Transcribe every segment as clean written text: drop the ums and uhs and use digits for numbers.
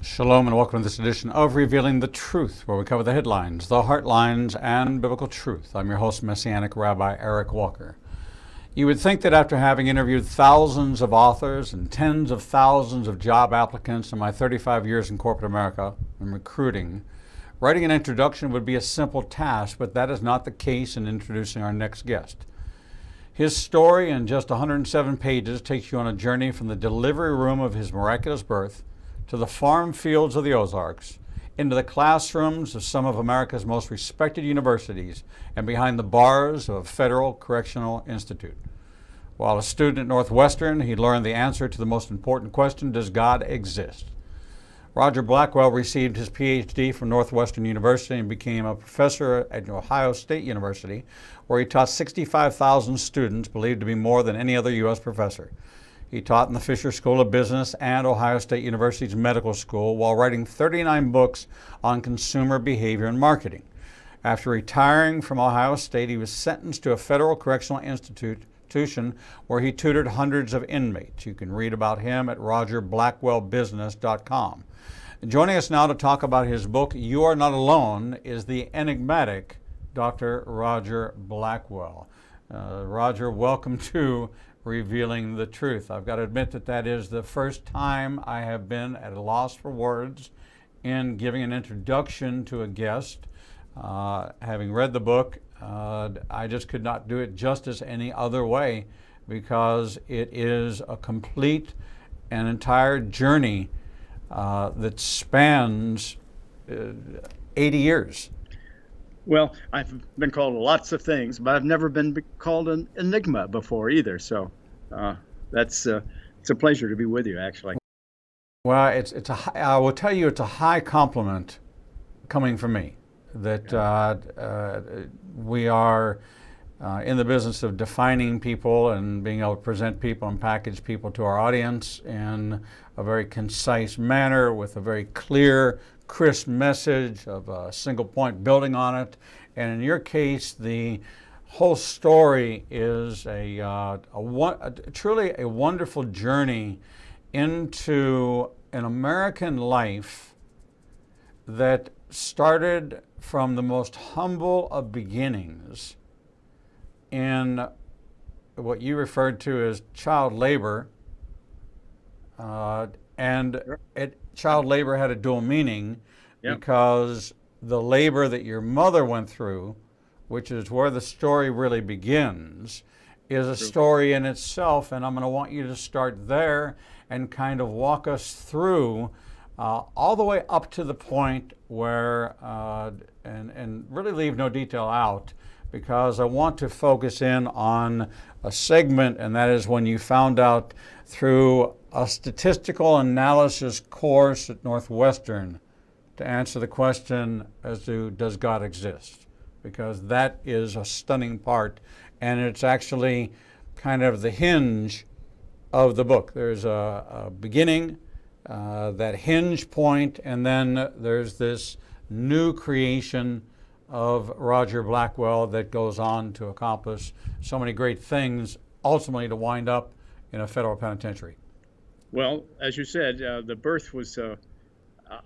Shalom and welcome to this edition of Revealing the Truth, where we cover the headlines, the heartlines, and biblical truth. I'm your host, Messianic Rabbi Eric Walker. You would think that after having interviewed thousands of authors and tens of thousands of job applicants in my 35 years in corporate America and recruiting, writing an introduction would be a simple task, but that is not the case in introducing our next guest. His story in just 107 pages takes you on a journey from the delivery room of his miraculous birth to the farm fields of the Ozarks, into the classrooms of some of America's most respected universities, and behind the bars of a federal correctional institute. While a student at Northwestern, he learned the answer to the most important question: does God exist? Roger Blackwell received his PhD from Northwestern University and became a professor at Ohio State University, where he taught 65,000 students, believed to be more than any other U.S. professor. He taught in the Fisher School of Business and Ohio State University's medical school while writing 39 books on consumer behavior and marketing. After retiring from Ohio State, he was sentenced to a federal correctional institution where he tutored hundreds of inmates. You can read about him at rogerblackwellbusiness.com. Joining us now to talk about his book, You Are Not Alone, is the enigmatic Dr. Roger Blackwell. Roger, welcome to Revealing the Truth. I've got to admit that that is the first time I have been at a loss for words in giving an introduction to a guest. Having read the book, I just could not do it justice any other way, because it is a complete and entire journey that spans 80 years. Well, I've been called lots of things, but I've never been called an enigma before either. So it's a pleasure to be with you, actually. Well, I will tell you, it's a high compliment coming from me that we are in the business of defining people and being able to present people and package people to our audience in a very concise manner with a very clear, crisp message of a single point building on it. And in your case, the whole story is truly a wonderful journey into an American life that started from the most humble of beginnings in what you referred to as child labor. Child labor had a dual meaning. Yep. Because the labor that your mother went through, which is where the story really begins, is a story in itself. And I'm going to want you to start there and kind of walk us through all the way up to the point where, and really leave no detail out, because I want to focus in on a segment, and that is when you found out through a statistical analysis course at Northwestern to answer the question as to does God exist? Because that is a stunning part, and it's actually kind of the hinge of the book. There's a beginning, that hinge point, and then there's this new creation of Roger Blackwell that goes on to accomplish so many great things, ultimately to wind up in a federal penitentiary. Well, as you said, the birth was,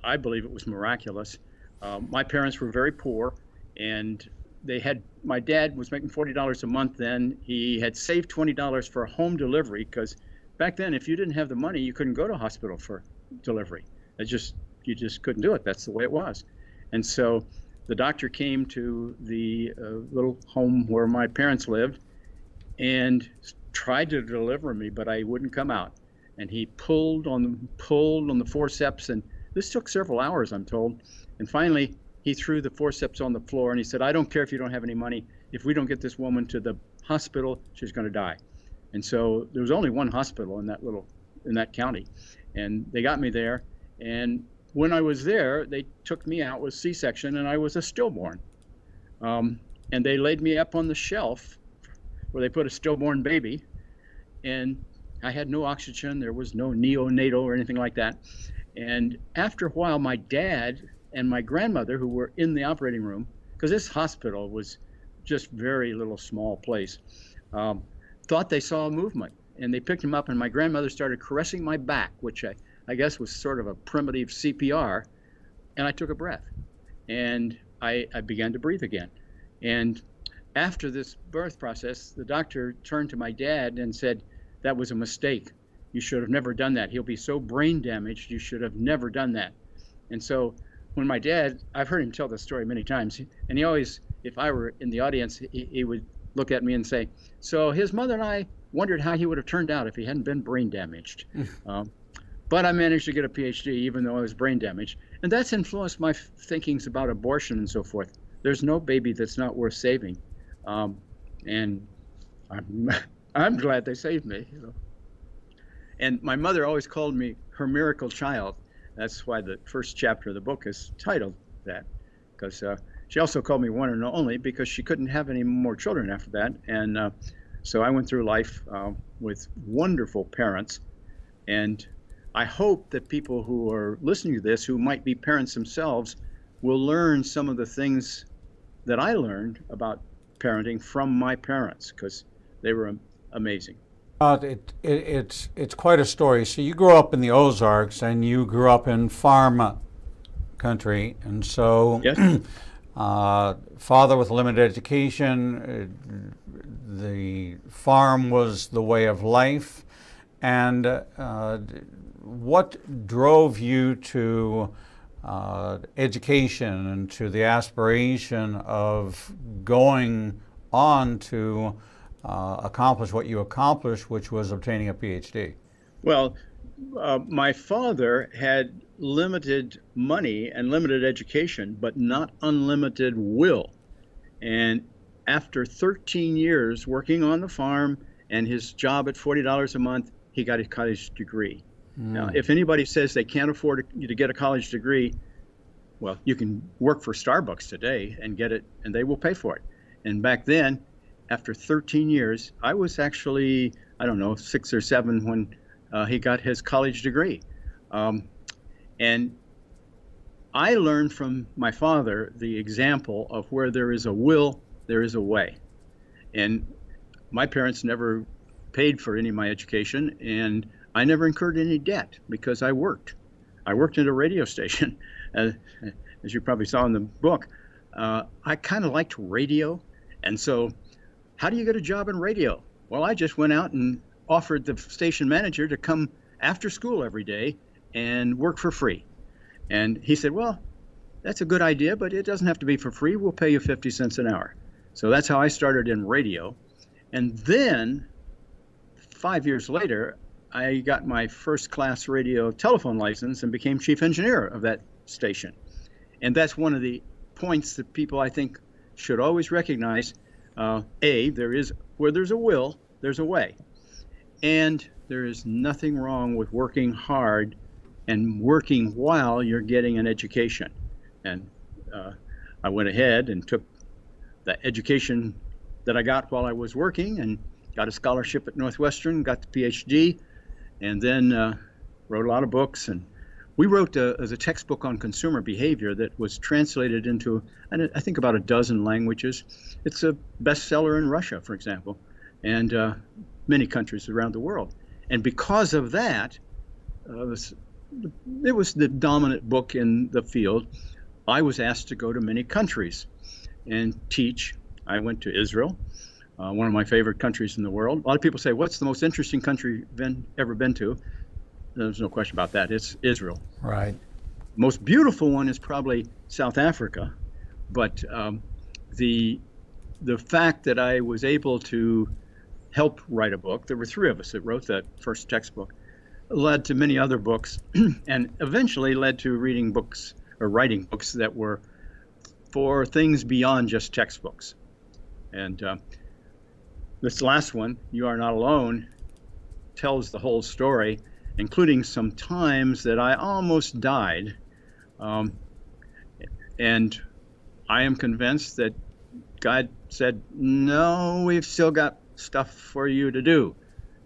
I believe it was miraculous. My parents were very poor, and my dad was making $40 a month then. He had saved $20 for a home delivery, because back then, if you didn't have the money, you couldn't go to hospital for delivery. You just couldn't do it. That's the way it was. And so the doctor came to the little home where my parents lived and tried to deliver me, but I wouldn't come out. And he pulled on the forceps, and this took several hours, I'm told. And finally, he threw the forceps on the floor, and he said, "I don't care if you don't have any money. If we don't get this woman to the hospital, she's going to die." And so there was only one hospital in that county, and they got me there. And when I was there, they took me out with C-section, and I was a stillborn. And they laid me up on the shelf where they put a stillborn baby, and I had no oxygen. There was no neonatal or anything like that. And after a while, my dad and my grandmother, who were in the operating room, because this hospital was just very little small place, thought they saw a movement. And they picked him up, and my grandmother started caressing my back, which I guess, was sort of a primitive CPR, and I took a breath, and I began to breathe again. And after this birth process, the doctor turned to my dad and said, "That was a mistake. You should have never done that. He'll be so brain damaged. You should have never done that." And so when my dad, I've heard him tell this story many times, and he always, if I were in the audience, he would look at me and say, "So his mother and I wondered how he would have turned out if he hadn't been brain damaged." But I managed to get a PhD even though I was brain damaged. And that's influenced my thinkings about abortion and so forth. There's no baby that's not worth saving. And I'm glad they saved me. And my mother always called me her miracle child. That's why the first chapter of the book is titled that, because she also called me one and only because she couldn't have any more children after that. And so I went through life with wonderful parents. And I hope that people who are listening to this, who might be parents themselves, will learn some of the things that I learned about parenting from my parents, because they were amazing. It's quite a story. So you grew up in the Ozarks, and you grew up in farm country, and so Yes. Father with limited education, the farm was the way of life. And what drove you to education and to the aspiration of going on to accomplish what you accomplished, which was obtaining a PhD? Well, my father had limited money and limited education, but not unlimited will. And after 13 years working on the farm and his job at $40 a month, he got a college degree. Now, if anybody says they can't afford to get a college degree, well, you can work for Starbucks today and get it, and they will pay for it. And back then, after 13 years, I was actually, I don't know, 6 or 7 when he got his college degree. And I learned from my father the example of where there is a will, there is a way. And my parents never paid for any of my education, and I never incurred any debt because I worked. I worked at a radio station, as you probably saw in the book. I kind of liked radio, and so how do you get a job in radio? Well, I just went out and offered the station manager to come after school every day and work for free. And he said, "Well, that's a good idea, but it doesn't have to be for free. We'll pay you 50 cents an hour." So that's how I started in radio. And then 5 years later, I got my first class radio telephone license and became chief engineer of that station. And that's one of the points that people, I think, should always recognize. There is, where there's a will, there's a way. And there is nothing wrong with working hard and working while you're getting an education. And I went ahead and took the education that I got while I was working and got a scholarship at Northwestern, got the PhD, and then wrote a lot of books. And we wrote a textbook on consumer behavior that was translated into, I think, about a dozen languages. It's a bestseller in Russia, for example, and many countries around the world. And because of that, it was the dominant book in the field. I was asked to go to many countries and teach. I went to Israel, one of my favorite countries in the world. A lot of people say, "What's the most interesting country you've ever been to?" There's no question about that. It's Israel. Right. Most beautiful one is probably South Africa. But the fact that I was able to help write a book, there were 3 of us that wrote that first textbook, led to many other books, and eventually led to reading books or writing books that were for things beyond just textbooks. And this last one, You Are Not Alone, tells the whole story, including some times that I almost died. And I am convinced that God said, "No, we've still got stuff for you to do."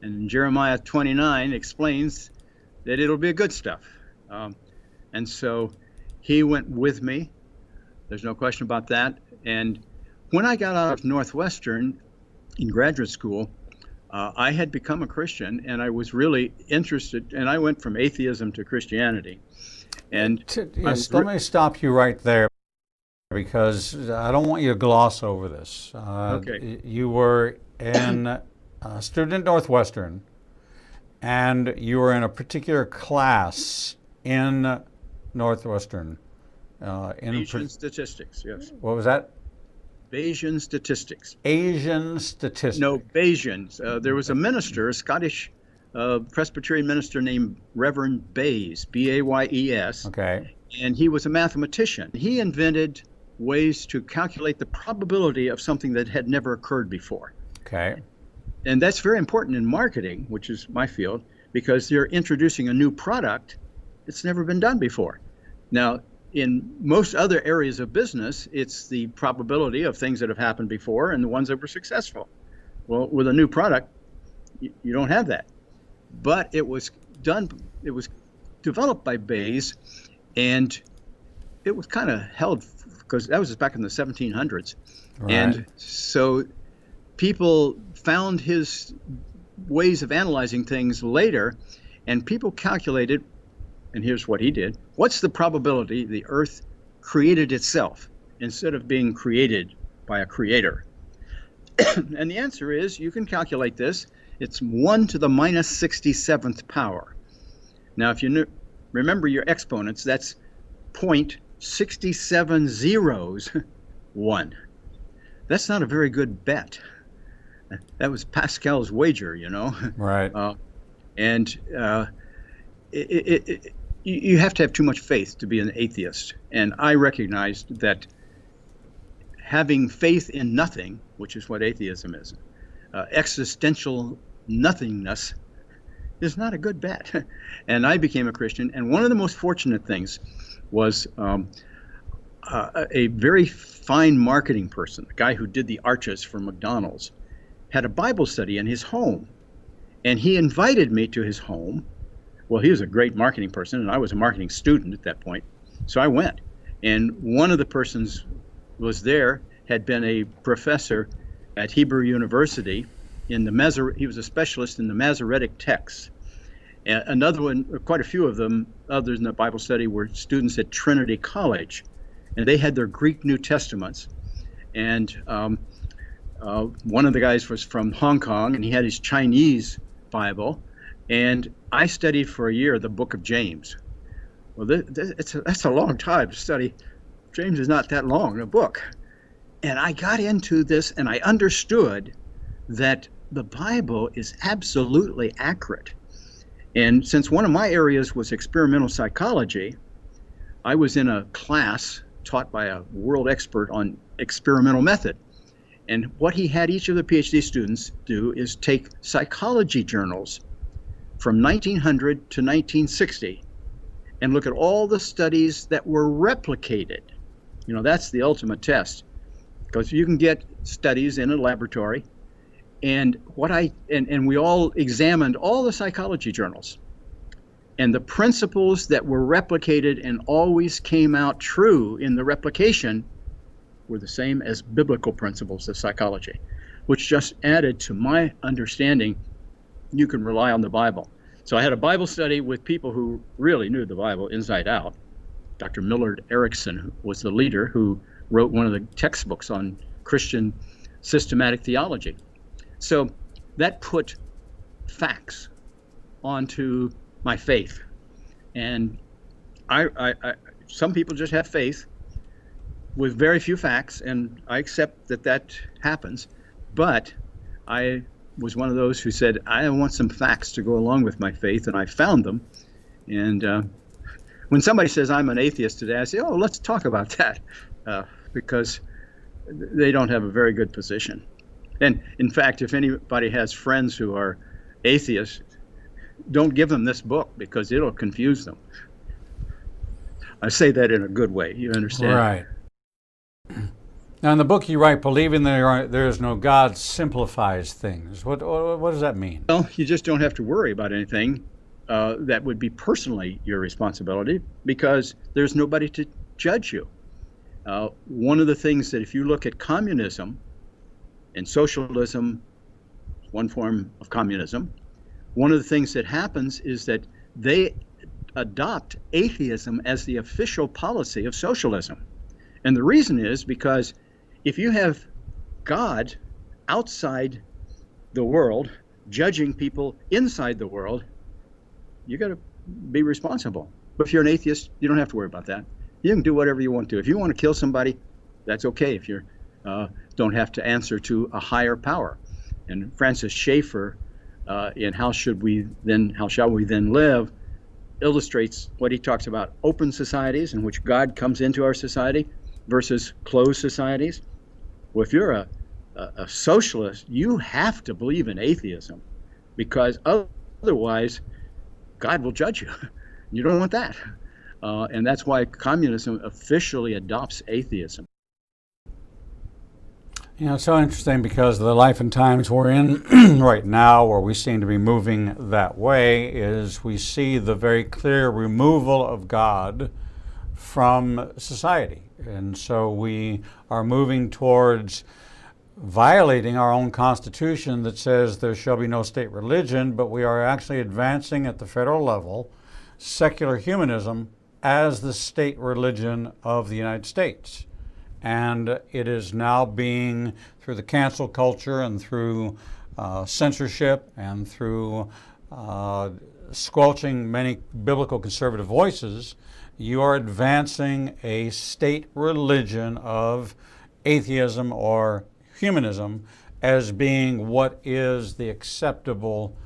And Jeremiah 29 explains that it'll be good stuff. And so he went with me. There's no question about that. And when I got out of Northwestern in graduate school, I had become a Christian, and I was really interested, and I went from atheism to Christianity. And I Yes, was let me stop you right there because I don't want you to gloss over this. okay. You were a student at Northwestern, and you were in a particular class in Northwestern. Bayesian statistics, yes. What was that? Bayesian statistics. Asian No, statistics. Bayesians. There was a minister, a Scottish Presbyterian minister named Reverend Bayes, Bayes, Okay. and he was a mathematician. He invented ways to calculate the probability of something that had never occurred before. Okay. And that's very important in marketing, which is my field, because you're introducing a new product that's never been done before. Now, in most other areas of business, it's the probability of things that have happened before and the ones that were successful. Well, with a new product, you don't have that. But it was developed by Bayes, and it was kind of held because that was back in the 1700s. Right. And so people found his ways of analyzing things later, and people calculated, and here's what he did. What's the probability the Earth created itself instead of being created by a creator? And the answer is, you can calculate this. It's 1 to the minus 67th power. Now, if you remember your exponents, that's 0.67 zeros 1. That's not a very good bet. That was Pascal's wager, you know. Right. You have to have too much faith to be an atheist. And I recognized that having faith in nothing, which is what atheism is, existential nothingness, is not a good bet. And I became a Christian. And one of the most fortunate things was a very fine marketing person, a guy who did the arches for McDonald's, had a Bible study in his home. And he invited me to his home. Well, he was a great marketing person, and I was a marketing student at that point. So I went. And one of the persons was there, had been a professor at Hebrew University in the he was a specialist in the Masoretic texts. And another one, quite a few of them, others in the Bible study, were students at Trinity College. And they had their Greek New Testaments. And one of the guys was from Hong Kong, and he had his Chinese Bible. And I studied for a year the book of James. Well, that's a long time to study. James is not that long a book. And I got into this, and I understood that the Bible is absolutely accurate. And since one of my areas was experimental psychology, I was in a class taught by a world expert on experimental method. And what he had each of the PhD students do is take psychology journals from 1900 to 1960 and look at all the studies that were replicated. You know, that's the ultimate test, because you can get studies in a laboratory. And we all examined all the psychology journals, and the principles that were replicated and always came out true in the replication were the same as biblical principles of psychology, which just added to my understanding you can rely on the Bible. So I had a Bible study with people who really knew the Bible inside out. Dr. Millard Erickson was the leader, who wrote one of the textbooks on Christian systematic theology. So that put facts onto my faith. And some people just have faith with very few facts, and I accept that happens. But I was one of those who said, I want some facts to go along with my faith, and I found them. And when somebody says I'm an atheist today, I say, oh, let's talk about that, because they don't have a very good position. And in fact, if anybody has friends who are atheists, don't give them this book, because it'll confuse them. I say that in a good way, you understand? Right. Now, in the book you write, believing there is no God simplifies things. What does that mean? Well, you just don't have to worry about anything that would be personally your responsibility, because there's nobody to judge you. One of the things that, if you look at communism and socialism, one form of communism, one of the things that happens is that they adopt atheism as the official policy of socialism. And the reason is because if you have God outside the world, judging people inside the world, you got to be responsible. But if you're an atheist, you don't have to worry about that. You can do whatever you want to. If you want to kill somebody, that's okay if you don't have to answer to a higher power. And Francis Schaeffer, in How Shall We Then Live, illustrates what he talks about: open societies in which God comes into our society versus closed societies. Well, if you're a socialist, you have to believe in atheism, because otherwise God will judge you. You don't want that. And that's why communism officially adopts atheism. You know, it's so interesting because the life and times we're in right now, where we seem to be moving that way, is we see the very clear removal of God from society. And so we are moving towards violating our own Constitution that says there shall be no state religion, but we are actually advancing at the federal level secular humanism as the state religion of the United States. And it is now being, through the cancel culture and through censorship and through squelching many biblical conservative voices, you are advancing a state religion of atheism or humanism as being what is the acceptable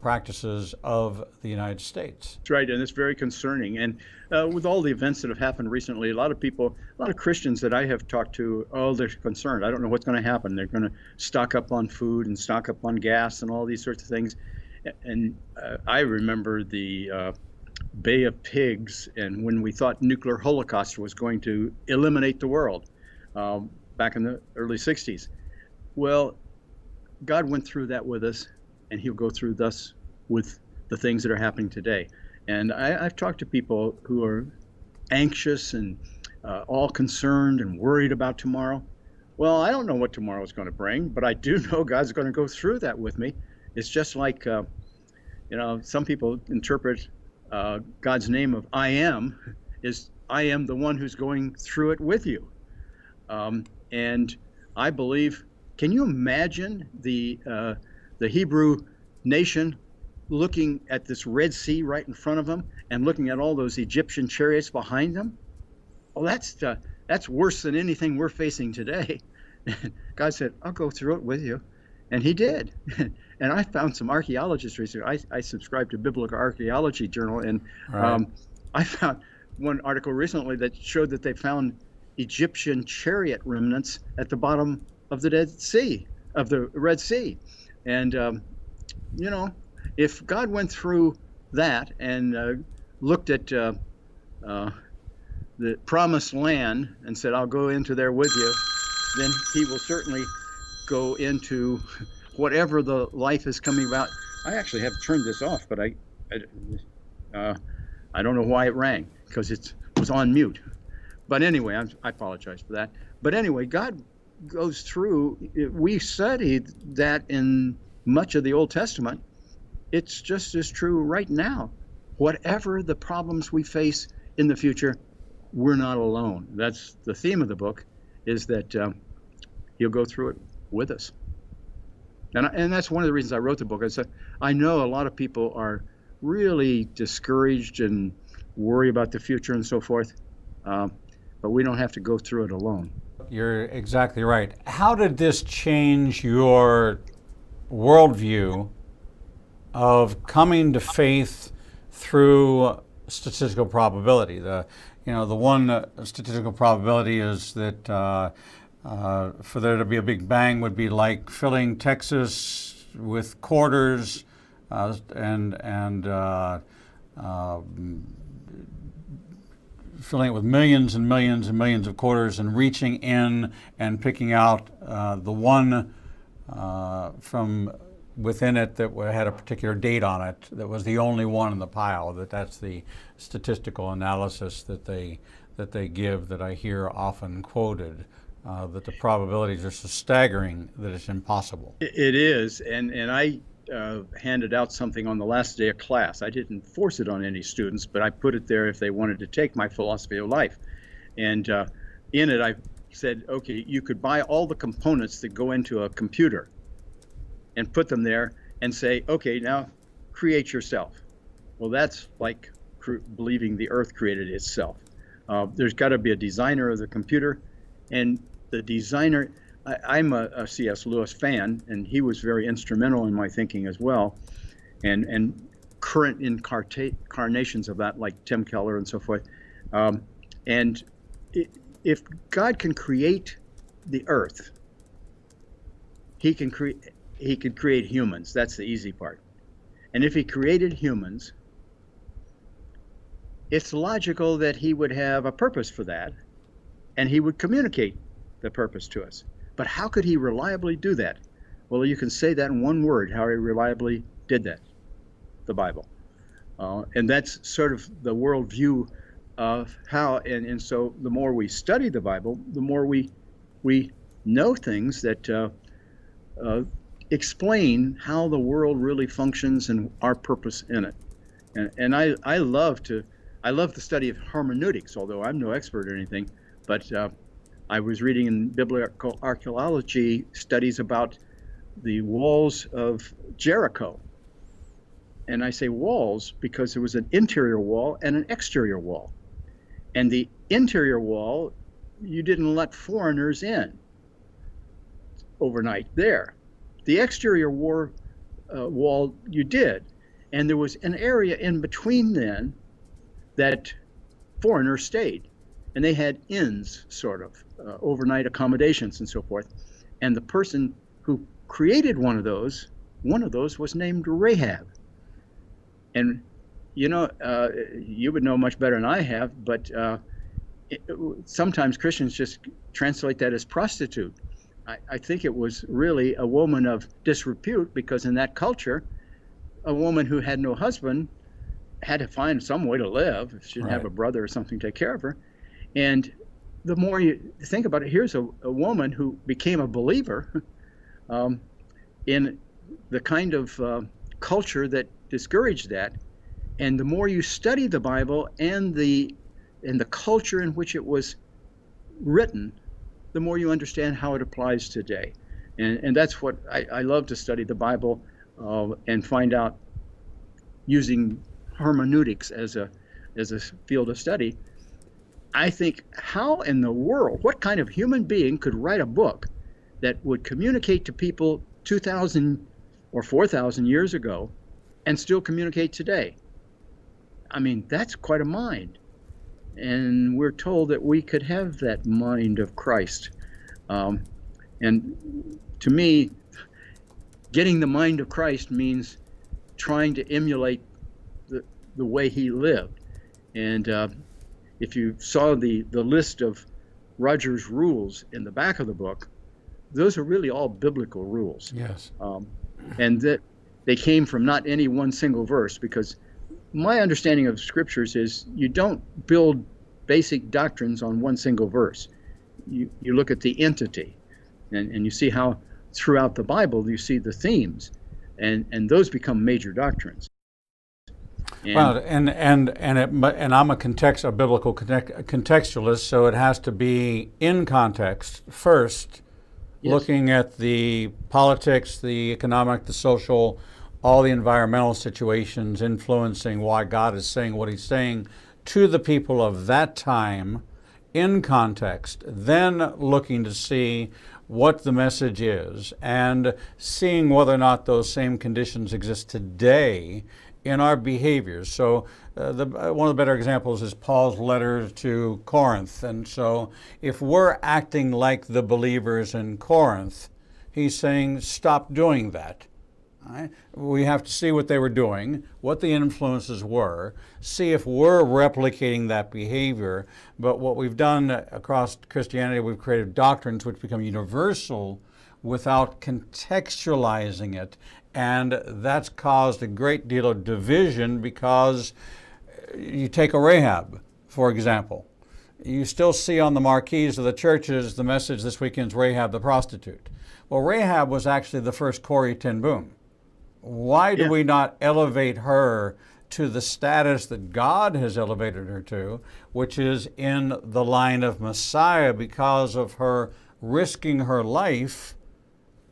practices of the United States. That's right, and it's very concerning. And with all the events that have happened recently, a lot of Christians that I have talked to, they're concerned. I don't know what's going to happen. They're going to stock up on food and stock up on gas and all these sorts of things. And I remember the Bay of Pigs, and when we thought nuclear holocaust was going to eliminate the world back in the early 60s. Well, God went through that with us, and he'll go through thus with the things that are happening today. And I've talked to people who are anxious and all concerned and worried about tomorrow. Well, I don't know what tomorrow is going to bring, but I do know God's going to go through that with me. It's just like, some people interpret God's name of I am is I am the one who's going through it with you. And I believe, can you imagine the Hebrew nation looking at this Red Sea right in front of them and looking at all those Egyptian chariots behind them? Well, that's worse than anything we're facing today. God said, I'll go through it with you. And he did. And I found some archaeologists research. I subscribe to Biblical Archaeology Journal, and right. I found one article recently that showed that they found Egyptian chariot remnants at the bottom of the Red Sea. And, if God went through that and looked at the promised land and said, I'll go into there with you, then he will certainly go into whatever the life is coming about. I actually have turned this off, but I don't know why it rang, because it was on mute. But anyway, I apologize for that. But anyway, God goes through. We studied that in much of the Old Testament. It's just as true right now. Whatever the problems we face in the future, we're not alone. That's the theme of the book, is that he'll go through it with us. And that's one of the reasons I wrote the book. I said, I know a lot of people are really discouraged and worry about the future and so forth, but we don't have to go through it alone. You're exactly right. How did this change your worldview of coming to faith through statistical probability? The one statistical probability is that for there to be a big bang would be like filling Texas with quarters and filling it with millions and millions and millions of quarters and reaching in and picking out the one from within it that had a particular date on it that was the only one in the pile. That's the statistical analysis that they give, that I hear often quoted. that the probabilities are so staggering that it's impossible. It is, and I handed out something on the last day of class. I didn't force it on any students, but I put it there if they wanted to take my philosophy of life. And in it, I said, okay, you could buy all the components that go into a computer and put them there and say, okay, now create yourself. Well, that's like believing the earth created itself. There's got to be a designer of the computer, and the designer, I'm a C.S. Lewis fan, and he was very instrumental in my thinking as well, and current incarnations of that, like Tim Keller and so forth. And if God can create the earth, he could create humans. That's the easy part. And if he created humans, it's logical that he would have a purpose for that, and he would communicate the purpose to us. But how could he reliably do that? Well, you can say that in one word, how he reliably did that, the Bible. And that's sort of the worldview of how, and so the more we study the Bible, the more we know things that explain how the world really functions and our purpose in it. And I love the study of hermeneutics, although I'm no expert or anything, but I was reading in biblical archaeology studies about the walls of Jericho. And I say walls because there was an interior wall and an exterior wall. And the interior wall, you didn't let foreigners in overnight there. The exterior wall, you did. And there was an area in between then that foreigners stayed. And they had inns, sort of, overnight accommodations and so forth. And the person who created one of those was named Rahab. And, you would know much better than I have, but sometimes Christians just translate that as prostitute. I think it was really a woman of disrepute, because in that culture, a woman who had no husband had to find some way to live. She didn't have a brother or something to take care of her. And the more you think about it, here's a woman who became a believer in the kind of culture that discouraged that. And the more you study the Bible and the culture in which it was written, the more you understand how it applies today. And that's what I love to study the Bible and find out, using hermeneutics as a field of study. I think, how in the world, what kind of human being could write a book that would communicate to people 2,000 or 4,000 years ago and still communicate today? I mean, that's quite a mind. And we're told that we could have that mind of Christ. And to me, getting the mind of Christ means trying to emulate the way he lived. And if you saw the list of Roger's rules in the back of the book, those are really all biblical rules. Yes. And that they came from not any one single verse, because my understanding of scriptures is you don't build basic doctrines on one single verse. You look at the entity, and you see how throughout the Bible you see the themes, and those become major doctrines. And, well, and I'm a biblical contextualist, so it has to be in context first, yes. Looking at the politics, the economic, the social, all the environmental situations influencing why God is saying what he's saying to the people of that time in context, then looking to see what the message is and seeing whether or not those same conditions exist today in our behaviors. So one of the better examples is Paul's letter to Corinth. And so if we're acting like the believers in Corinth, he's saying stop doing that. Right? We have to see what they were doing, what the influences were, see if we're replicating that behavior. But what we've done across Christianity, we've created doctrines which become universal without contextualizing it. And that's caused a great deal of division, because you take a Rahab, for example. you still see on the marquees of the churches the message this weekend's Rahab the prostitute. Well, Rahab was actually the first Corrie ten Boom. Why do we not elevate her to the status that God has elevated her to, which is in the line of Messiah, because of her risking her life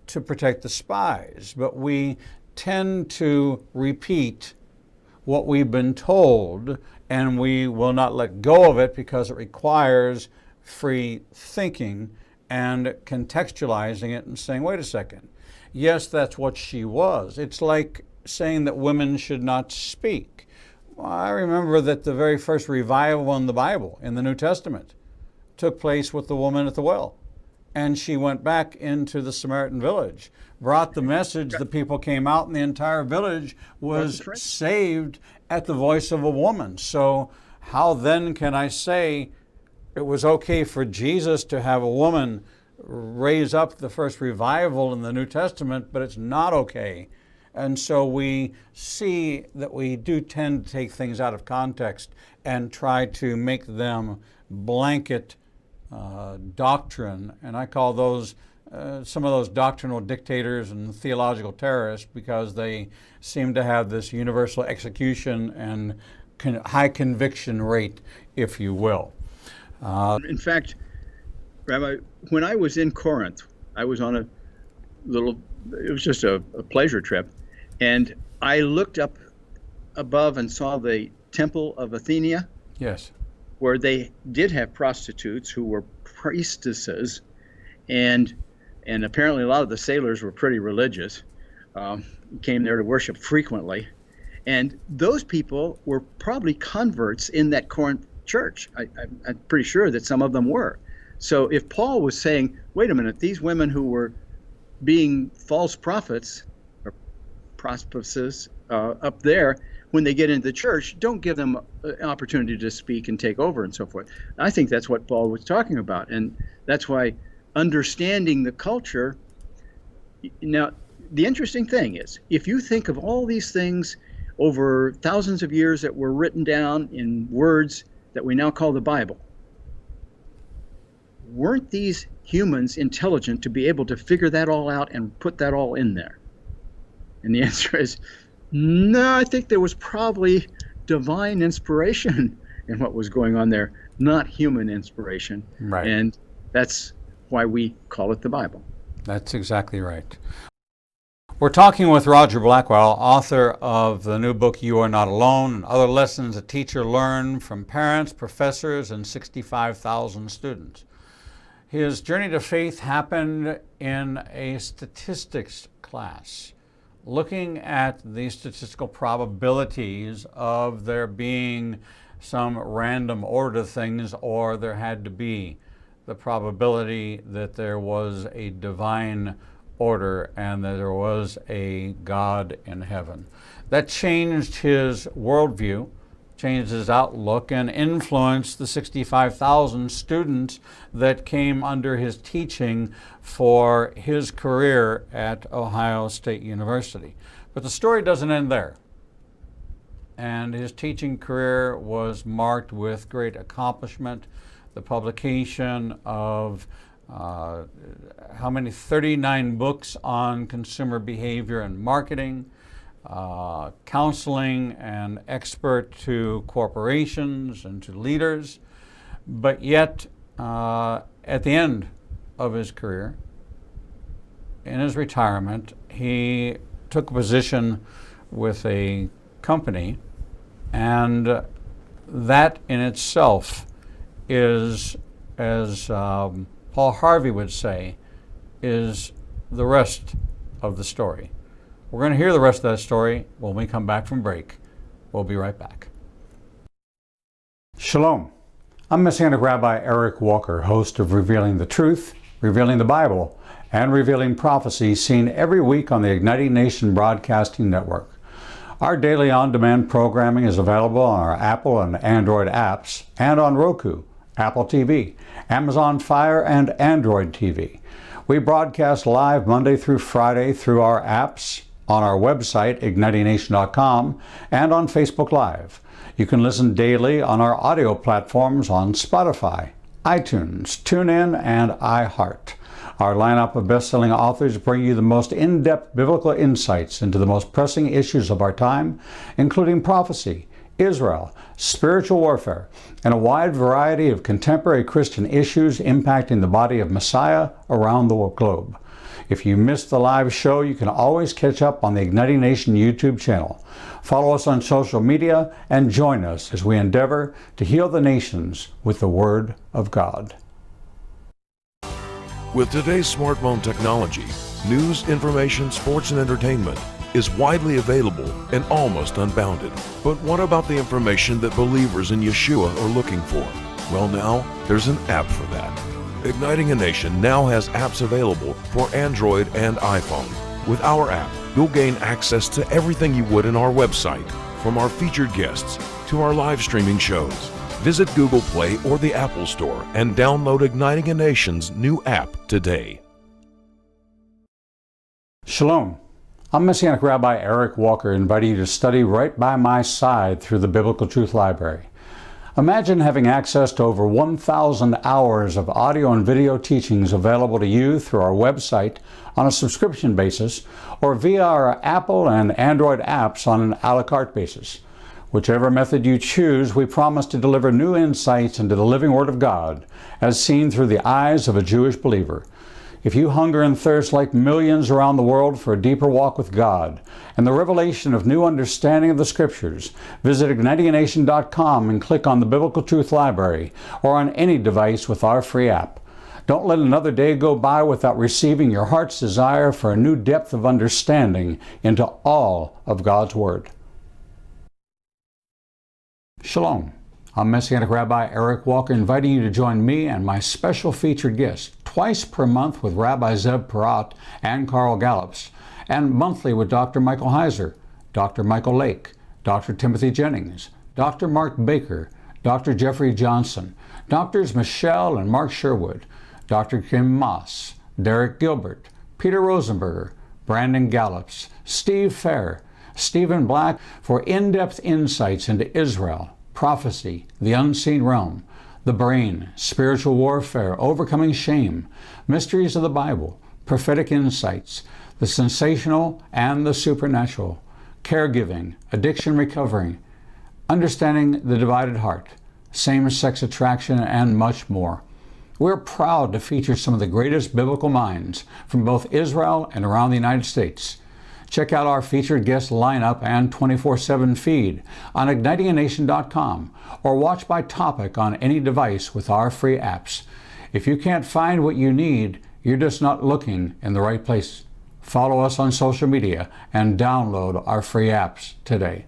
to protect the spies? But we tend to repeat what we've been told, and we will not let go of it because it requires free thinking and contextualizing it and saying, wait a second, yes, that's what she was. It's like saying that women should not speak. Well, I remember that the very first revival in the Bible, in the New Testament, took place with the woman at the well. And she went back into the Samaritan village, brought the message, the people came out, and the entire village was saved at the voice of a woman. So how then can I say it was okay for Jesus to have a woman raise up the first revival in the New Testament, but it's not okay? And so we see that we do tend to take things out of context and try to make them blanket doctrine, and I call those some of those doctrinal dictators and theological terrorists, because they seem to have this universal execution and high conviction rate, if you will. In fact, Rabbi, when I was in Corinth, I was on it was just a pleasure trip, and I looked up above and saw the Temple of Athena. Yes. Where they did have prostitutes who were priestesses, and apparently a lot of the sailors were pretty religious, came there to worship frequently, and those people were probably converts in that Corinth church. I'm pretty sure that some of them were. So if Paul was saying, wait a minute, these women who were being false prophets or prospectuses up there, when they get into the church, don't give them an opportunity to speak and take over and so forth. I think that's what Paul was talking about. And that's why understanding the culture. Now, the interesting thing is, if you think of all these things over thousands of years that were written down in words that we now call the Bible, weren't these humans intelligent to be able to figure that all out and put that all in there? And the answer is, no, I think there was probably divine inspiration in what was going on there, not human inspiration. Right. And that's why we call it the Bible. That's exactly right. We're talking with Roger Blackwell, author of the new book, You Are Not Alone, and Other Lessons a Teacher Learned from Parents, Professors, and 65,000 students. His journey to faith happened in a statistics class, looking at the statistical probabilities of there being some random order to things, or there had to be the probability that there was a divine order and that there was a God in heaven. That changed his worldview, changed his outlook, and influenced the 65,000 students that came under his teaching for his career at Ohio State University. But the story doesn't end there. And his teaching career was marked with great accomplishment, the publication of 39 books on consumer behavior and marketing, counseling and expert to corporations and to leaders. But yet, at the end of his career, in his retirement, he took a position with a company, and that in itself is, as Paul Harvey would say, is the rest of the story. We're going to hear the rest of that story when we come back from break. We'll be right back. Shalom. I'm Messianic Rabbi Eric Walker, host of Revealing the Truth, Revealing the Bible, and Revealing Prophecy, seen every week on the Igniting Nation Broadcasting Network. Our daily on-demand programming is available on our Apple and Android apps and on Roku, Apple TV, Amazon Fire, and Android TV. We broadcast live Monday through Friday through our apps, on our website, ignitingnation.com, and on Facebook Live. You can listen daily on our audio platforms on Spotify, iTunes, TuneIn, and iHeart. Our lineup of best-selling authors bring you the most in-depth biblical insights into the most pressing issues of our time, including prophecy, Israel, spiritual warfare, and a wide variety of contemporary Christian issues impacting the body of Messiah around the globe. If you missed the live show, you can always catch up on the Igniting Nation YouTube channel. Follow us on social media and join us as we endeavor to heal the nations with the Word of God. With today's smartphone technology, news, information, sports, and entertainment is widely available and almost unbounded. But what about the information that believers in Yeshua are looking for? Well, now there's an app for that. Igniting a Nation now has apps available for Android and iPhone. With our app, you'll gain access to everything you would in our website, from our featured guests to our live streaming shows. Visit Google Play or the Apple Store and download Igniting a Nation's new app today. Shalom. I'm Messianic Rabbi Eric Walker, inviting you to study right by my side through the Biblical Truth Library. Imagine having access to over 1,000 hours of audio and video teachings available to you through our website on a subscription basis or via our Apple and Android apps on an a la carte basis. Whichever method you choose, we promise to deliver new insights into the living Word of God as seen through the eyes of a Jewish believer. If you hunger and thirst like millions around the world for a deeper walk with God and the revelation of new understanding of the Scriptures, visit ignitinganation.com and click on the Biblical Truth Library or on any device with our free app. Don't let another day go by without receiving your heart's desire for a new depth of understanding into all of God's Word. Shalom. I'm Messianic Rabbi Eric Walker, inviting you to join me and my special featured guests twice per month with Rabbi Zev Porat and Carl Gallups, and monthly with Dr. Michael Heiser, Dr. Michael Lake, Dr. Timothy Jennings, Dr. Mark Baker, Dr. Jeffrey Johnson, Drs. Michelle and Mark Sherwood, Dr. Kim Moss, Derek Gilbert, Peter Rosenberger, Brandon Gallups, Steve Fair, Stephen Black, for in-depth insights into Israel, prophecy, the unseen realm, the brain, spiritual warfare, overcoming shame, mysteries of the Bible, prophetic insights, the sensational and the supernatural, caregiving, addiction recovery, understanding the divided heart, same-sex attraction, and much more. We're proud to feature some of the greatest biblical minds from both Israel and around the United States. Check out our featured guest lineup and 24/7 feed on ignitinganation.com or watch by topic on any device with our free apps. If you can't find what you need, you're just not looking in the right place. Follow us on social media and download our free apps today.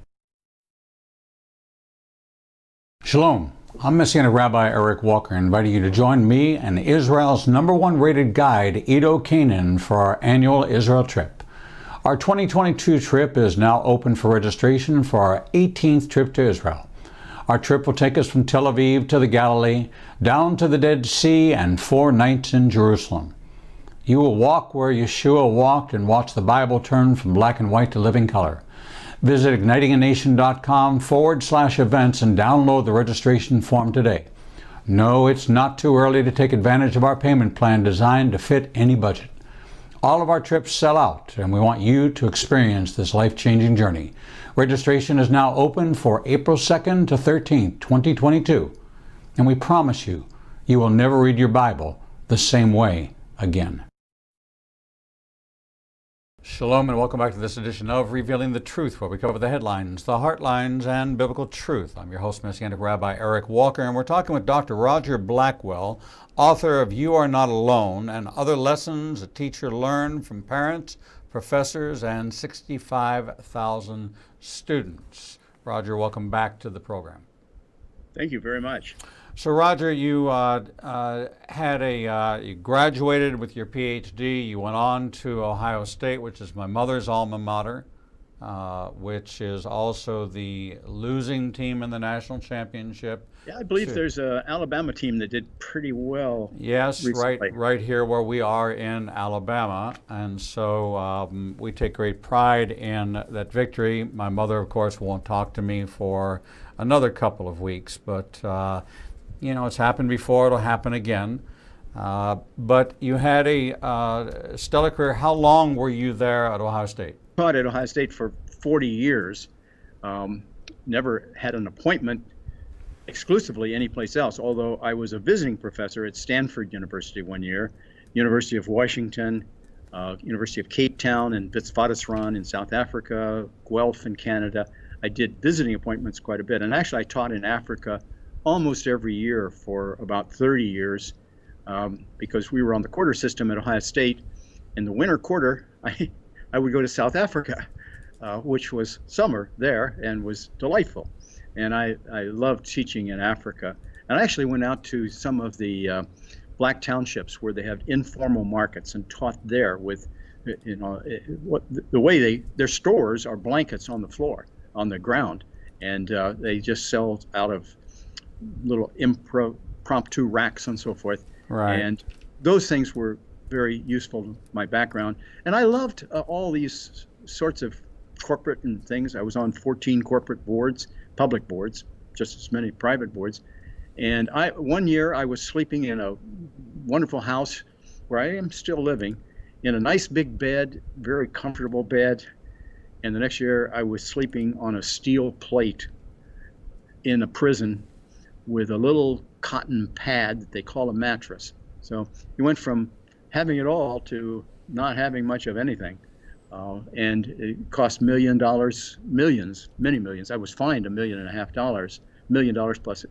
Shalom. I'm Messianic Rabbi Eric Walker, inviting you to join me and Israel's #1 rated guide, Edo Canaan, for our annual Israel trip. Our 2022 trip is now open for registration for our 18th trip to Israel. Our trip will take us from Tel Aviv to the Galilee, down to the Dead Sea, and 4 nights in Jerusalem. You will walk where Yeshua walked and watch the Bible turn from black and white to living color. Visit ignitinganation.com/events and download the registration form today. No, it's not too early to take advantage of our payment plan designed to fit any budget. All of our trips sell out, and we want you to experience this life-changing journey. Registration is now open for April 2nd to 13th, 2022, and we promise you, you will never read your Bible the same way again. Shalom and welcome back to this edition of Revealing the Truth, where we cover the headlines, the heartlines, and biblical truth. I'm your host, Messianic Rabbi Eric Walker, and we're talking with Dr. Roger Blackwell, author of You Are Not Alone, and other lessons a teacher learned from parents, professors, and 65,000 students. Roger, welcome back to the program. Thank you very much. So, Roger, you you graduated with your PhD. You went on to Ohio State, which is my mother's alma mater, which is also the losing team in the national championship. Yeah, I believe there's an Alabama team that did pretty well. Yes, recently. right here where we are in Alabama, and so we take great pride in that victory. My mother, of course, won't talk to me for another couple of weeks. But, you know, it's happened before, it'll happen again. But you had a stellar career. How long were you there at Ohio State? Taught at Ohio State for 40 years. Never had an appointment exclusively anyplace else, although I was a visiting professor at Stanford University one year, University of Washington, University of Cape Town and Witwatersrand in South Africa, Guelph in Canada. I did visiting appointments quite a bit. And actually, I taught in Africa almost every year for about 30 years because we were on the quarter system at Ohio State. In the winter quarter, I would go to South Africa, which was summer there and was delightful. And I loved teaching in Africa. And I actually went out to some of the black townships where they have informal markets and taught there with, you know, the way their stores are blankets on the floor, on the ground. And they just sell out of little impromptu racks and so forth. Right. And those things were very useful to my background. And I loved all these sorts of corporate and things. I was on 14 corporate boards, public boards, just as many private boards. And one year I was sleeping in a wonderful house where I am still living in a nice big bed, very comfortable bed. And the next year I was sleeping on a steel plate in a prison with a little cotton pad that they call a mattress. So you went from having it all to not having much of anything. And it cost millions, many millions. I was fined $1.5 million, $1 million plus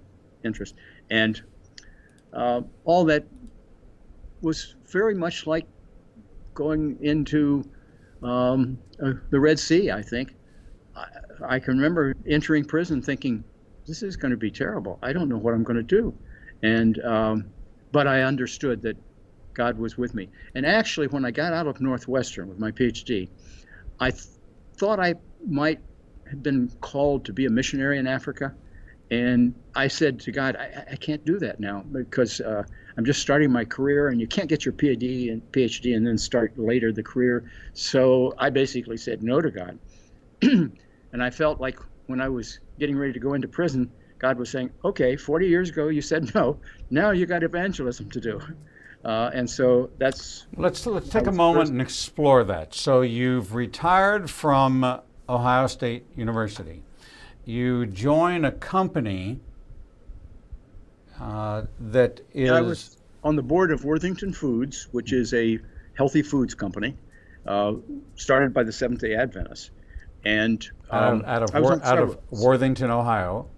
interest. And all that was very much like going into the Red Sea, I think. I can remember entering prison thinking, this is going to be terrible. I don't know what I'm going to do. And but I understood that God was with me. And actually, when I got out of Northwestern with my PhD, I thought I might have been called to be a missionary in Africa. And I said to God, I can't do that now because I'm just starting my career, and you can't get your PhD and then start later the career. So I basically said no to God. And I felt like when I was getting ready to go into prison, God was saying, okay, 40 years ago you said no, now you got evangelism to do. And so that's... Let's take a moment and explore that. So you've retired from Ohio State University. You join a company that is... I was on the board of Worthington Foods, which is a healthy foods company, started by the Seventh-day Adventists. And out of Worthington, Ohio.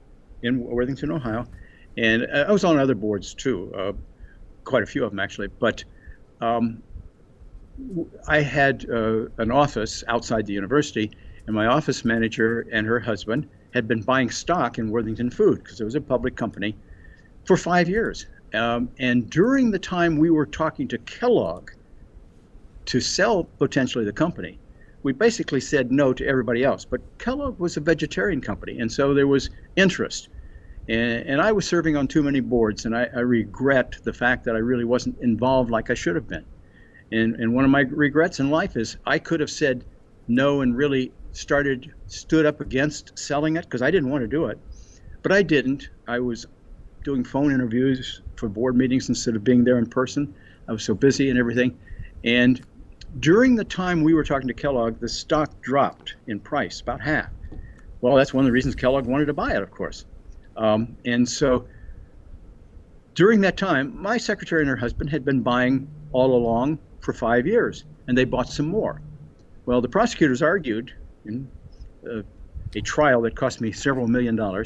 In Worthington, Ohio. And I was on other boards too, quite a few of them actually. But I had an office outside the university, and my office manager and her husband had been buying stock in Worthington Food because it was a public company for 5 years. And during the time we were talking to Kellogg to sell potentially the company, we basically said no to everybody else. But Kellogg was a vegetarian company, and so there was interest. And I was serving on too many boards, and I regret the fact that I really wasn't involved like I should have been. And one of my regrets in life is I could have said no and really stood up against selling it, because I didn't want to do it. But I didn't. I was doing phone interviews for board meetings instead of being there in person. I was so busy and everything. And during the time we were talking to Kellogg, the stock dropped in price, about half. Well, that's one of the reasons Kellogg wanted to buy it, of course. And so during that time, my secretary and her husband had been buying all along for 5 years, and they bought some more. Well, the prosecutors argued in a trial that cost me several $1 million.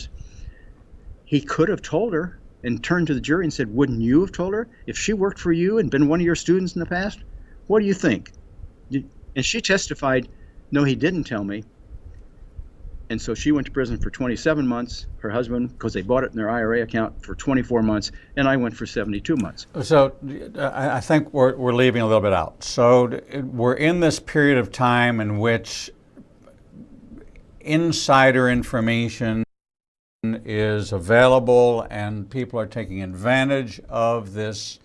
He could have told her and turned to the jury and said, wouldn't you have told her if she worked for you and been one of your students in the past? What do you think? And she testified, no, he didn't tell me. And so she went to prison for 27 months, her husband, because they bought it in their IRA account, for 24 months, and I went for 72 months. So I think we're leaving a little bit out. So we're in this period of time in which insider information is available and people are taking advantage of this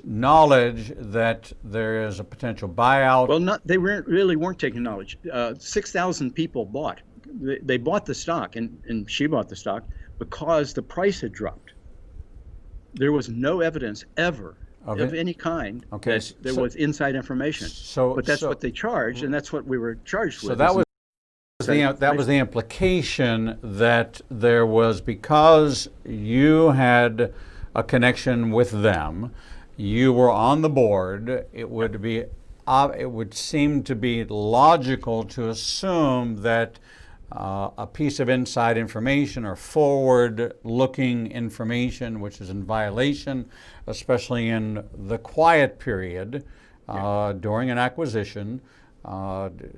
knowledge that there is a potential buyout. Well, they really weren't taking knowledge. 6,000 people bought. they bought the stock, and she bought the stock because the price had dropped. There was no evidence ever of any kind that there was inside information. But that's what they charged, and that's what we were charged with. So that was the implication, that there was, because you had a connection with them, you were on the board. It would seem to be logical to assume that a piece of inside information or forward-looking information, which is in violation, especially in the quiet period during an acquisition,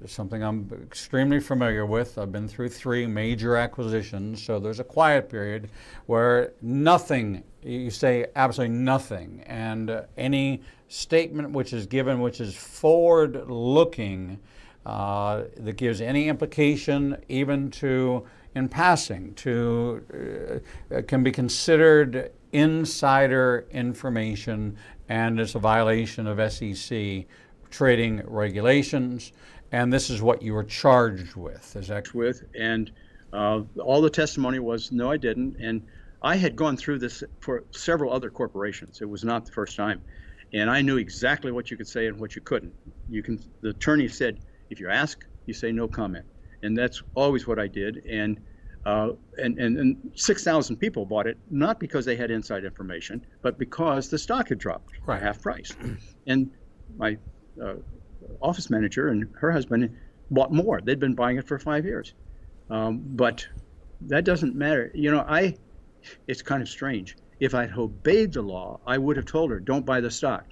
something I'm extremely familiar with. I've been through 3 major acquisitions, so there's a quiet period where nothing, you say absolutely nothing, and any statement which is given which is forward-looking, that gives any implication, even to in passing, can be considered insider information, and it's a violation of SEC trading regulations. And this is what you were charged with. Is that with? And all the testimony was, no, I didn't. And I had gone through this for several other corporations. It was not the first time, and I knew exactly what you could say and what you couldn't. The attorney said, if you ask, you say no comment, and that's always what I did. And 6,000 people bought it, not because they had inside information, but because the stock had dropped by half price. And my office manager and her husband bought more. They'd been buying it for 5 years. But that doesn't matter. It's kind of strange. If I'd obeyed the law, I would have told her, don't buy the stock.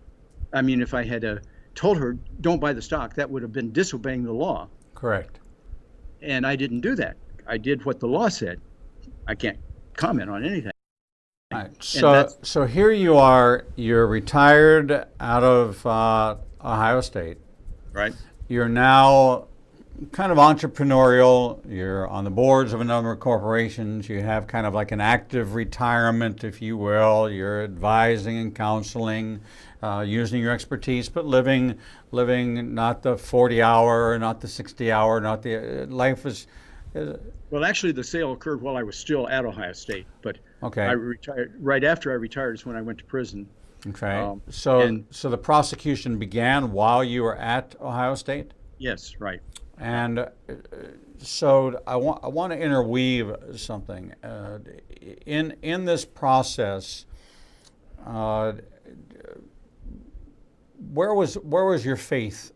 I mean, if I had told her, don't buy the stock, that would have been disobeying the law. correct? And I didn't do that. I did what the law said. I can't comment on anything. All right. So here you are. You're retired out of Ohio State. Right. You're now kind of entrepreneurial. You're on the boards of a number of corporations. You have kind of like an active retirement, if you will. You're advising and counseling, using your expertise, but living not the 40-hour, not the 60-hour, not the life is. Well, actually, the sale occurred while I was still at Ohio State, but okay. I retired right after I retired is when I went to prison. Okay. So the prosecution began while you were at Ohio State? Yes, right. And so I want to interweave something in this process. Where was your faith?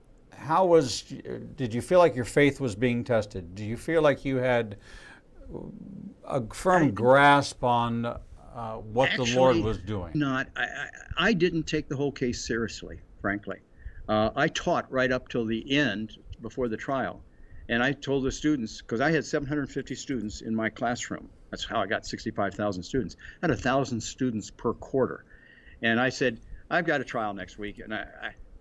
Did you feel like your faith was being tested? Do you feel like you had a firm grasp on what the Lord was doing? Not. I didn't take the whole case seriously, frankly. I taught right up till the end before the trial. And I told the students, because I had 750 students in my classroom. That's how I got 65,000 students. I had 1,000 students per quarter. And I said, I've got a trial next week, and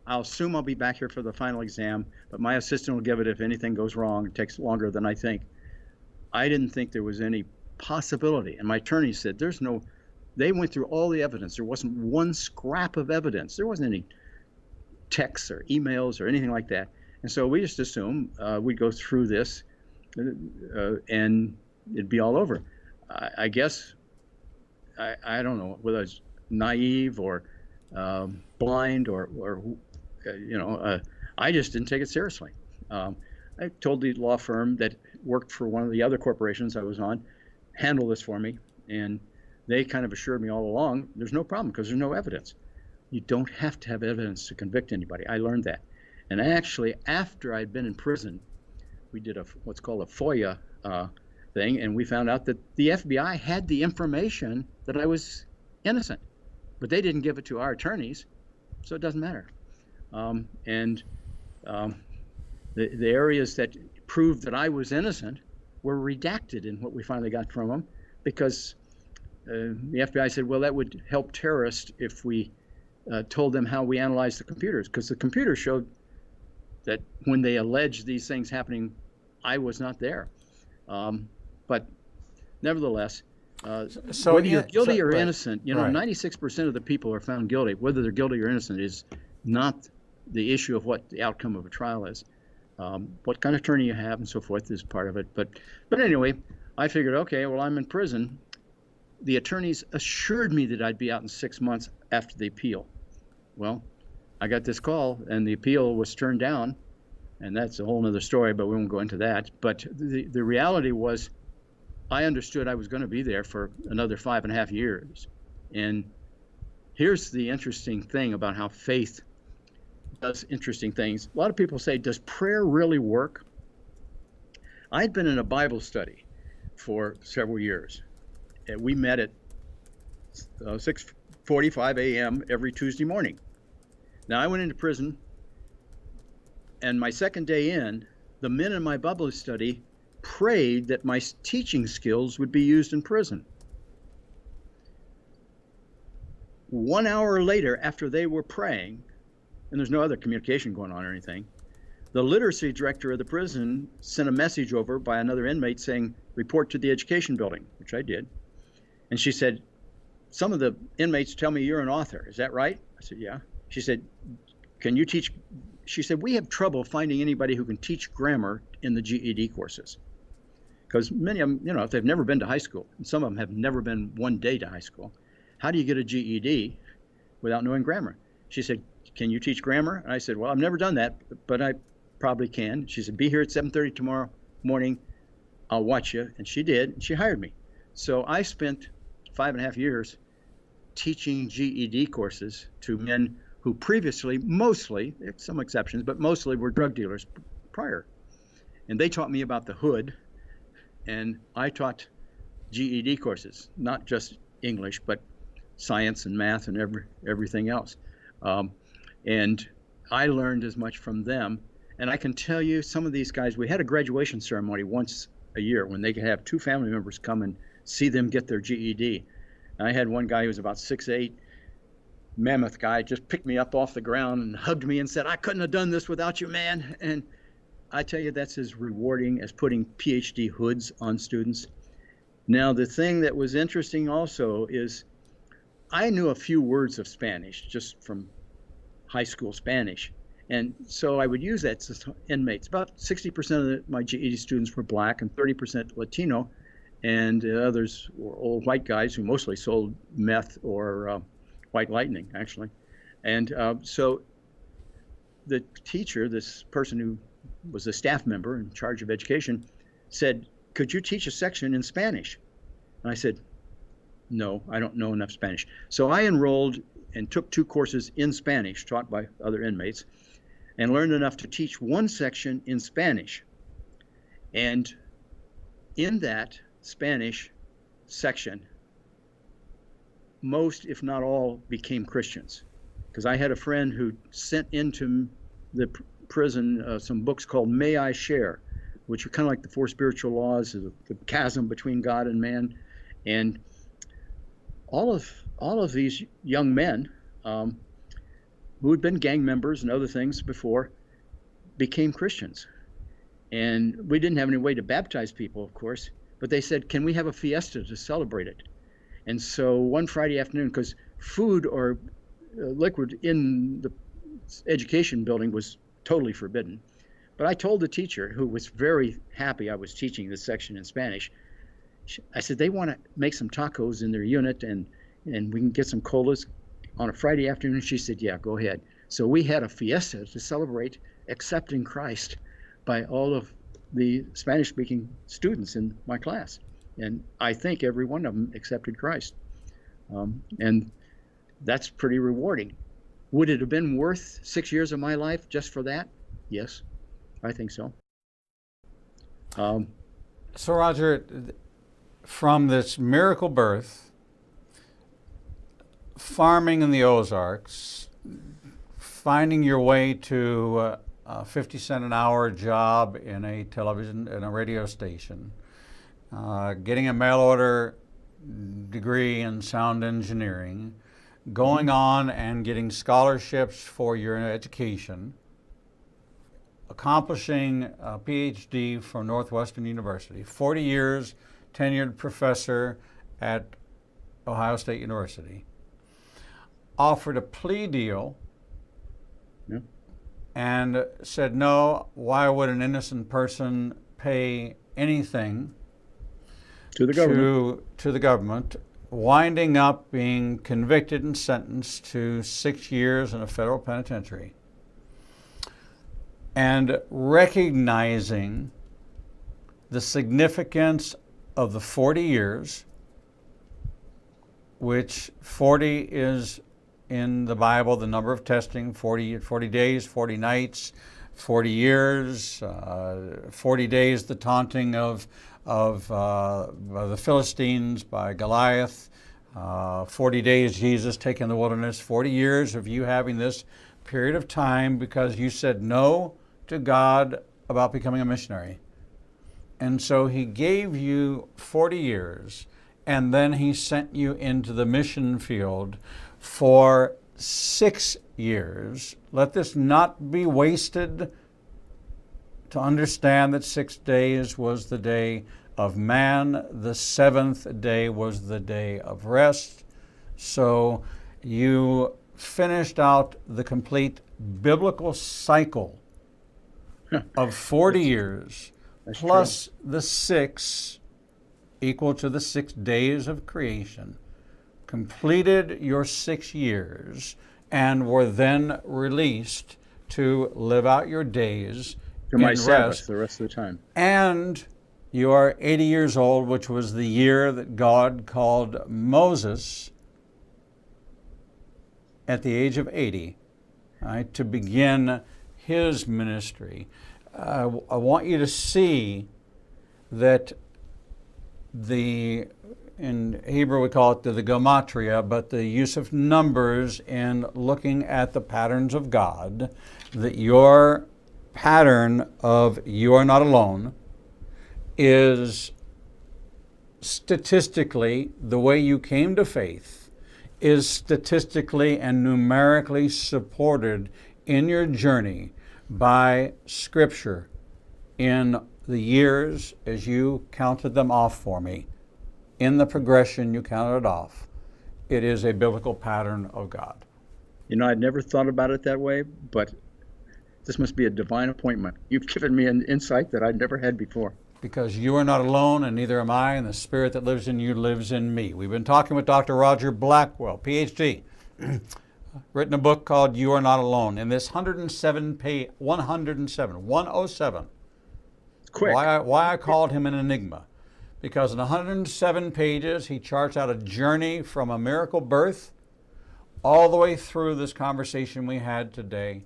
I'll assume I'll be back here for the final exam, but my assistant will give it if anything goes wrong. It takes longer than I think. I didn't think there was any possibility. And my attorney said, they went through all the evidence. There wasn't one scrap of evidence. There wasn't any texts or emails or anything like that. And so we just assumed we'd go through this and it'd be all over. I guess, I don't know whether it's naive or blind or I just didn't take it seriously. I told the law firm that worked for one of the other corporations I was on, handle this for me, and they kind of assured me all along, there's no problem because there's no evidence. You don't have to have evidence to convict anybody. I learned that. And actually, after I'd been in prison, we did what's called a FOIA thing, and we found out that the FBI had the information that I was innocent, but they didn't give it to our attorneys, so it doesn't matter. The areas that proved that I was innocent were redacted in what we finally got from them, because the FBI said, well, that would help terrorists if we told them how we analyzed the computers, because the computers showed that when they alleged these things happening, I was not there. But nevertheless, whether you're guilty or innocent, 96% of the people are found guilty. Whether they're guilty or innocent is not the issue of what the outcome of a trial is. what kind of attorney you have and so forth is part of it. But anyway, I figured, okay, well, I'm in prison. The attorneys assured me that I'd be out in 6 months after the appeal. Well, I got this call and the appeal was turned down, and that's a whole nother story, but we won't go into that. But the reality was I understood I was going to be there for another 5.5 years. And here's the interesting thing about how faith does interesting things. A lot of people say, does prayer really work? I'd been in a Bible study for several years. And we met at 6:45 a.m. every Tuesday morning. Now, I went into prison, and my second day in, the men in my Bible study prayed that my teaching skills would be used in prison. 1 hour later, after they were praying, and there's no other communication going on or anything, the literacy director of the prison sent a message over by another inmate saying, report to the education building, which I did. And she said, some of the inmates tell me you're an author. Is that right? I said, yeah. She said, can you teach? She said, we have trouble finding anybody who can teach grammar in the GED courses. Because many of them, you know, if they've never been to high school, and some of them have never been one day to high school, how do you get a GED without knowing grammar? She said, can you teach grammar? And I said, well, I've never done that, but I probably can. She said, be here at 7:30 tomorrow morning. I'll watch you. And she did, and she hired me. So I spent 5.5 years teaching GED courses to men who previously, mostly, some exceptions, but mostly were drug dealers prior. And they taught me about the hood, and I taught GED courses, not just English, but science and math and everything else. And I learned as much from them. And I can tell you, some of these guys, we had a graduation ceremony once a year when they could have 2 family members come and see them get their GED. And I had one guy who was about 6'8", mammoth guy, just picked me up off the ground and hugged me and said, I couldn't have done this without you, man. And I tell you, that's as rewarding as putting PhD hoods on students. Now, the thing that was interesting also is I knew a few words of Spanish just from high school Spanish. And so I would use that to inmates. About 60% of my GED students were black and 30% Latino, and others were old white guys who mostly sold meth or white lightning, actually. And so the teacher, this person who was a staff member in charge of education, said, could you teach a section in Spanish? And I said, no, I don't know enough Spanish. So I enrolled and took 2 courses in Spanish taught by other inmates and learned enough to teach 1 section in Spanish. And in that Spanish section, most, if not all, became Christians. Because I had a friend who sent into the prison some books called May I Share, which are kind of like the 4 spiritual laws, the chasm between God and man. And all of these young men who had been gang members and other things before became Christians. And we didn't have any way to baptize people, of course, but they said, can we have a fiesta to celebrate it? And so one Friday afternoon, because food or liquid in the education building was totally forbidden, but I told the teacher, who was very happy I was teaching this section in Spanish, I said, they want to make some tacos in their unit and we can get some colas on a Friday afternoon. She said, yeah, go ahead. So we had a fiesta to celebrate accepting Christ by all of the Spanish-speaking students in my class. And I think every one of them accepted Christ. And that's pretty rewarding. Would it have been worth 6 years of my life just for that? Yes, I think so. So Roger, from this miracle birth, farming in the Ozarks, finding your way to a 50-cent an hour job in a radio station, getting a mail order degree in sound engineering, going on and getting scholarships for your education, accomplishing a PhD from Northwestern University, 40 years tenured professor at Ohio State University, offered a plea deal and said, no, why would an innocent person pay anything To the government. to the government, winding up being convicted and sentenced to 6 years in a federal penitentiary, and recognizing the significance of the 40 years, which 40 is in the Bible the number of testing, 40 days, 40 nights, 40 years, 40 days the taunting of the Philistines by Goliath, 40 days Jesus taking the wilderness, 40 years of you having this period of time because you said no to God about becoming a missionary. And so he gave you 40 years, and then he sent you into the mission field for 6 years. Let this not be wasted, to understand that 6 days was the day of man, the 7th day was the day of rest. So you finished out the complete biblical cycle of 40 years, plus the 6 equal to the 6 days of creation, completed your 6 years, and were then released to live out your days To my in Sabbath rest. the rest of the time. And you are 80 years old, which was the year that God called Moses at the age of 80, right, to begin his ministry. I want you to see that in Hebrew we call it the gematria, but the use of numbers in looking at the patterns of God, that your pattern of you are not alone is statistically, the way you came to faith is statistically and numerically supported in your journey by Scripture in the years as you counted them off for me. In the progression you counted it off. It is a biblical pattern of God. You know, I'd never thought about it that way, but this must be a divine appointment. You've given me an insight that I'd never had before. Because you are not alone, and neither am I, and the Spirit that lives in you lives in me. We've been talking with Dr. Roger Blackwell, PhD, written a book called You Are Not Alone. In this 107, Quick. why I called him an enigma. Because in 107 pages, he charts out a journey from a miracle birth all the way through this conversation we had today.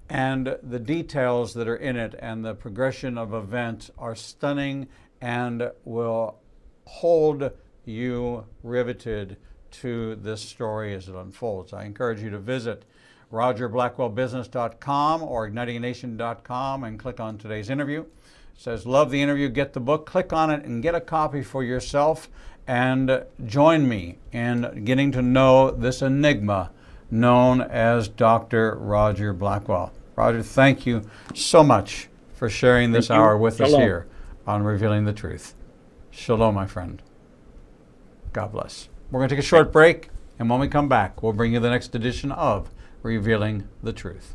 And the details that are in it and the progression of events are stunning and will hold you riveted to this story as it unfolds. I encourage you to visit RogerBlackwellBusiness.com or ignitingnation.com and click on today's interview. It says, love the interview, get the book. Click on it and get a copy for yourself and join me in getting to know this enigma known as Dr. Roger Blackwell. Roger, thank you so much for sharing this hour with us here on Revealing the Truth. Shalom, my friend. God bless. We're going to take a short break, and when we come back, we'll bring you the next edition of Revealing the Truth.